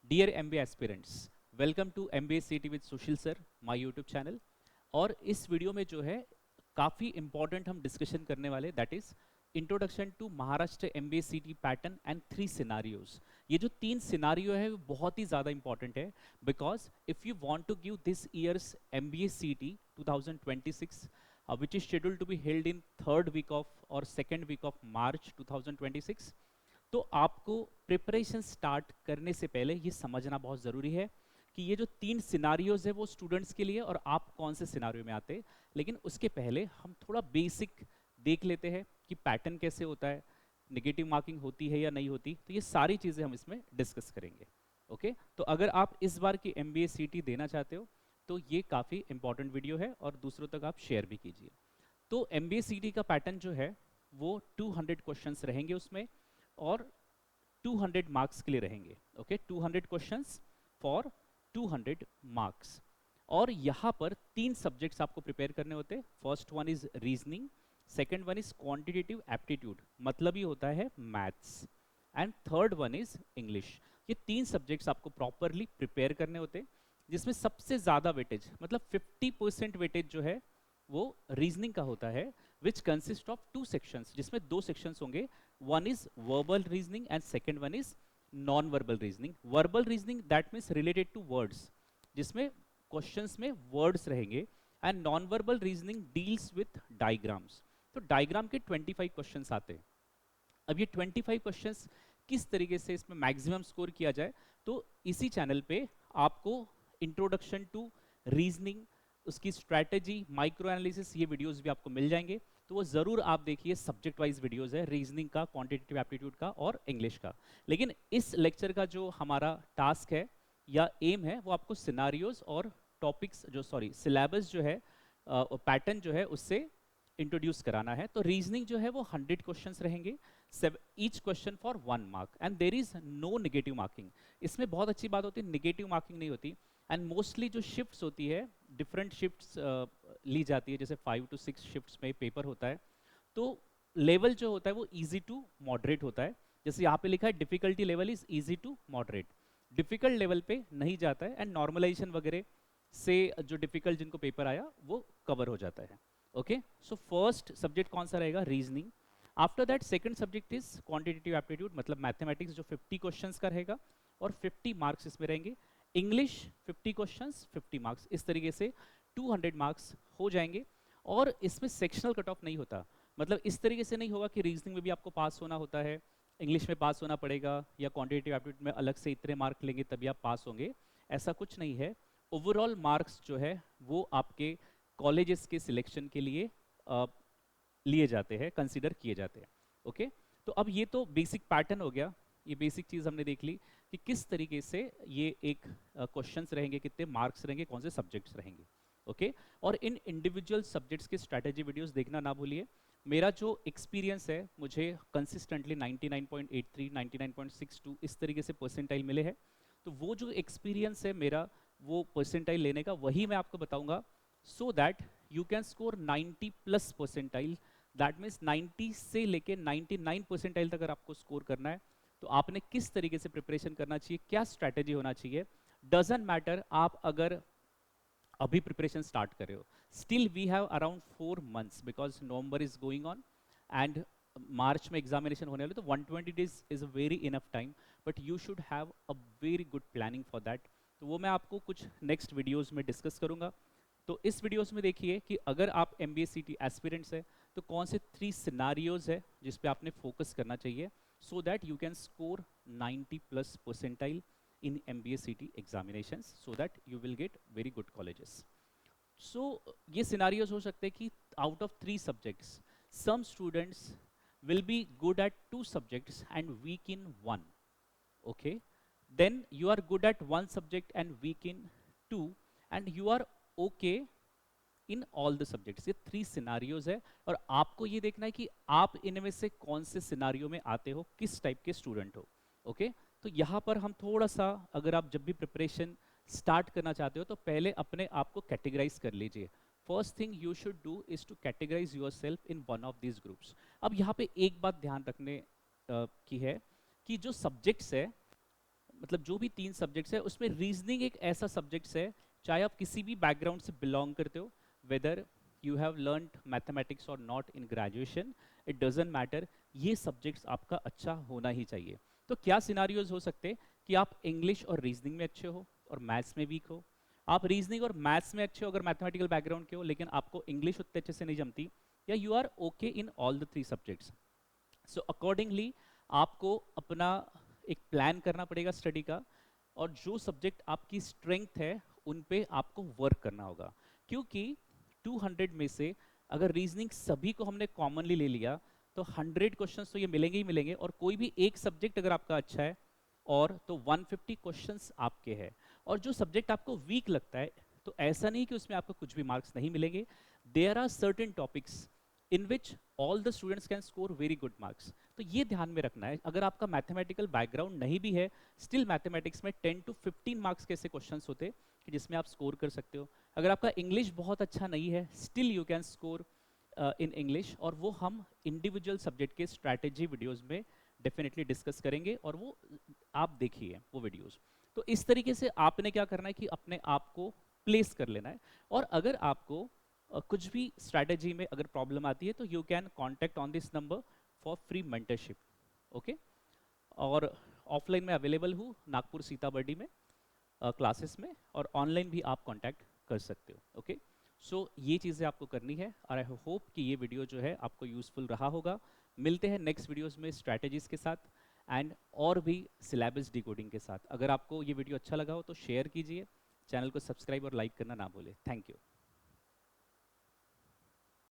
Dear MBA aspirants, welcome to MBA city with Sushil sir, my YouTube channel. और इस video में जो है काफ़ी इंपॉर्टेंट हम डिस्कशन करने वाले, that is introduction to Maharashtra MBA CET pattern and 3 scenarios. ये जो 3 सिनारियो है वो बहुत ही ज़्यादा इंपॉर्टेंट है, because if you want to give this year's MBA CET 2026 which is scheduled to be held in third week of or second week of March 2026, तो आपको preparation start करने से पहले ये समझना बहुत ज़रूरी है कि ये जो 3 सिनारियोज है वो स्टूडेंट्स के लिए और आप कौन से सिनारियो में आते हैं। लेकिन उसके पहले हम थोड़ा बेसिक देख लेते हैं कि पैटर्न कैसे होता है, नेगेटिव मार्किंग होती है या नहीं होती, तो ये सारी चीज़ें हम इसमें डिस्कस करेंगे। ओके, तो अगर आप इस बार की MBA CT देना चाहते हो तो ये काफ़ी इंपॉर्टेंट वीडियो है और दूसरों तक आप शेयर भी कीजिए। तो MBA CT का पैटर्न जो है वो 200 क्वेश्चंस रहेंगे उसमें, और 200 मार्क्स के लिए रहेंगे। Okay, 200 questions for 200 marks. और यहाँ पर 3 सब्जेक्ट्स आपको प्रिपेयर करने होते हैं। First one is reasoning, second one is quantitative aptitude, मतलब ये होता है maths, and third one is English. ये 3 सब्जेक्ट्स आपको प्रॉपरली प्रिपेयर करने होते हैं, जिसमें सबसे ज़्यादा वेटेज मतलब 50% वेटेज जो है वो रीजनिंग का होता है, विच कंसिस्ट ऑफ 2 सेक्शंस, जिसमें 2 सेक्शंस होंगे। One is verbal reasoning and second one is non verbal reasoning. Verbal reasoning that means related to words, जिसमें क्वेश्चंस में वर्ड्स रहेंगे, and non verbal reasoning deals with diagrams. तो diagram के 25 questions आते हैं। अब ये 25 क्वेश्चंस किस तरीके से इसमें मैक्सिमम स्कोर किया जाए, तो इसी चैनल पे आपको इंट्रोडक्शन टू रीजनिंग, उसकी स्ट्रैटेजी, माइक्रो एनालिसिस, ये वीडियोस भी आपको मिल जाएंगे। तो वो ज़रूर आप देखिए, सब्जेक्ट वाइज वीडियोस है, रीजनिंग का, क्वांटिटेटिव एप्टीट्यूड का और इंग्लिश का। लेकिन इस लेक्चर का जो हमारा टास्क है या एम है वो आपको सिनारियोज और टॉपिक्स जो सिलेबस जो है, पैटर्न जो है उससे इंट्रोड्यूस कराना है। तो रीजनिंग जो है वो 100 क्वेश्चंस रहेंगे, each question for 1 mark, and there is no negative marking. इसमें बहुत अच्छी बात होती है, नेगेटिव मार्किंग नहीं होती। एंड मोस्टली जो शिफ्ट्स होती है, डिफरेंट शिफ्ट्स ली जाती है, जैसे 5 to 6 शिफ्ट्स में पेपर होता है। तो लेवल जो होता है वो इजी टू मॉडरेट होता है। जैसे यहाँ पे लिखा है difficulty level is easy to moderate, difficult level पे नहीं जाता है, एंड नॉर्मलाइजेशन वगैरह से जो डिफिकल्ट जिनको पेपर आया वो कवर हो जाता है। ओके, सो फर्स्ट सब्जेक्ट कौन सा रहेगा? Reasoning. After that second subject is quantitative aptitude, मतलब मैथमेटिक्स, जो 50 क्वेश्चंस का रहेगा और 50 मार्क्स इसमें रहेंगे। इंग्लिश 50 क्वेश्चंस 50 मार्क्स, इस तरीके से 200 मार्क्स हो जाएंगे। और इसमें सेक्शनल कट ऑफ नहीं होता, मतलब इस तरीके से नहीं होगा कि रीजनिंग में भी आपको पास होना होता है, इंग्लिश में पास होना पड़ेगा, या क्वांटिटेटिव एप्टीट्यूड में अलग से इतने मार्क लेंगे तभी आप पास होंगे। ऐसा कुछ नहीं है। ओवरऑल मार्क्स जो है वो आपके कॉलेजेस के सिलेक्शन के लिए लिए जाते हैं, कंसीडर किए जाते हैं। ओके, तो अब ये तो बेसिक पैटर्न हो गया, ये बेसिक चीज़ हमने देख ली कि किस तरीके से ये एक क्वेश्चंस रहेंगे, कितने मार्क्स रहेंगे, कौन से सब्जेक्ट्स रहेंगे। ओके, और इन इंडिविजुअल सब्जेक्ट्स के स्ट्रैटेजी वीडियोस देखना ना भूलिए। मेरा जो एक्सपीरियंस है, मुझे कंसिस्टेंटली 99.83 99.62 इस तरीके से परसेंटाइल मिले हैं। तो वो जो एक्सपीरियंस है मेरा, वो परसेंटाइल लेने का, वही मैं आपको बताऊंगा, so that you can score 90 plus percentile. That means 90 से लेके 99 परसेंटाइल तक अगर आपको स्कोर करना है, तो आपने किस तरीके से प्रिपरेशन करना चाहिए, क्या स्ट्रैटेजी होना चाहिए। डजेंट मैटर आप अगर अभी प्रिपरेशन स्टार्ट कर रहे हो, still we have around 4 months, because November is going on and March में एग्जामिनेशन होने वाले, तो 120 days is a very enough time, but you should have a very good planning for that. तो वो मैं आपको कुछ नेक्स्ट वीडियोज़ में डिस्कस करूंगा। तो इस वीडियोस में देखिए कि अगर आप MBA CT एस्पिरेंट्स है, तो कौन से 3 सिनारियोज है जिस पे आपने फोकस करना चाहिए, so that you can score 90 plus percentile in MBA CT examinations, so that you will get very good colleges. So ये scenarios हो सकते हैं कि out of 3 subjects, some students will be good at 2 subjects and weak in 1. Okay, then you are good at 1 subject and weak in 2, and you are okay in all the subjects. ये 3 scenarios है, और आपको ये देखना है कि आप इनमें से कौन से सिनारियो में आते हो, किस टाइप के स्टूडेंट हो। ओके, तो यहाँ पर हम थोड़ा सा, अगर आप जब भी प्रिपरेशन स्टार्ट करना चाहते हो तो पहले अपने आप को कैटेगराइज कर लीजिए। First thing you should do is to categorise yourself in one of these groups. अब यहाँ पे एक बात ध्यान रखने की है कि जो सब्जेक्ट्स है, मतलब जो भी 3 सब्जेक्ट्स है उसमें रीजनिंग एक ऐसा सब्जेक्ट्स है, चाहे आप किसी भी बैकग्राउंड से बिलोंग करते हो, whether you have learned mathematics और not in graduation, it doesn't matter, ये सब्जेक्ट्स आपका अच्छा होना ही चाहिए। तो क्या सिनारियोज हो सकते हैं कि आप इंग्लिश और रीजनिंग में अच्छे हो और मैथ्स में वीक हो, आप रीजनिंग और मैथ्स में अच्छे हो अगर मैथमेटिकल बैकग्राउंड के हो, लेकिन आपको इंग्लिश उतने अच्छे से नहीं जमती, या you are okay in all the 3 subjects. So accordingly आपको अपना एक प्लान करना पड़ेगा स्टडी का, और जो सब्जेक्ट आपकी स्ट्रेंथ है उन पे आपको वर्क करना होगा। क्योंकि 200 में से अगर रीजनिंग सभी को हमने कॉमनली ले लिया तो 100 क्वेश्चंस तो ये मिलेंगे ही मिलेंगे, और कोई भी एक सब्जेक्ट अगर आपका अच्छा है और तो 150 क्वेश्चंस आपके हैं। और जो सब्जेक्ट आपको वीक लगता है, तो ऐसा नहीं कि उसमें आपको कुछ भी मार्क्स नहीं मिलेंगे, there are certain topics in which all the students can score very good marks. तो ये ध्यान में रखना है, अगर आपका मैथमेटिकल बैकग्राउंड नहीं भी है, स्टिल मैथमेटिक्स में 10 to 15 मार्क्स के ऐसे क्वेश्चंस होते कि जिसमें आप स्कोर कर सकते हो। अगर आपका इंग्लिश बहुत अच्छा नहीं है, still you can score in English, और वो हम इंडिविजुअल सब्जेक्ट के स्ट्रैटेजी वीडियोस में डेफिनेटली डिस्कस करेंगे, और वो आप देखिए वो वीडियोस। तो इस तरीके से आपने क्या करना है कि अपने आप को प्लेस कर लेना है, और अगर आपको कुछ भी स्ट्रैटेजी में अगर प्रॉब्लम आती है तो you can contact on this number for free mentorship. Okay, और ऑफलाइन में अवेलेबल हूँ नागपुर सीताबर्डी में क्लासेस में, और ऑनलाइन भी आप कांटेक्ट कर सकते हो। ओके, सो ये चीज़ें आपको करनी है, और आई होप कि ये वीडियो जो है आपको यूजफुल रहा होगा। मिलते हैं नेक्स्ट वीडियोस में स्ट्रैटेजीज के साथ एंड और भी सिलेबस डिकोडिंग के साथ। अगर आपको ये वीडियो अच्छा लगा हो तो शेयर कीजिए, चैनल को सब्सक्राइब और लाइक करना ना भूले। Thank you.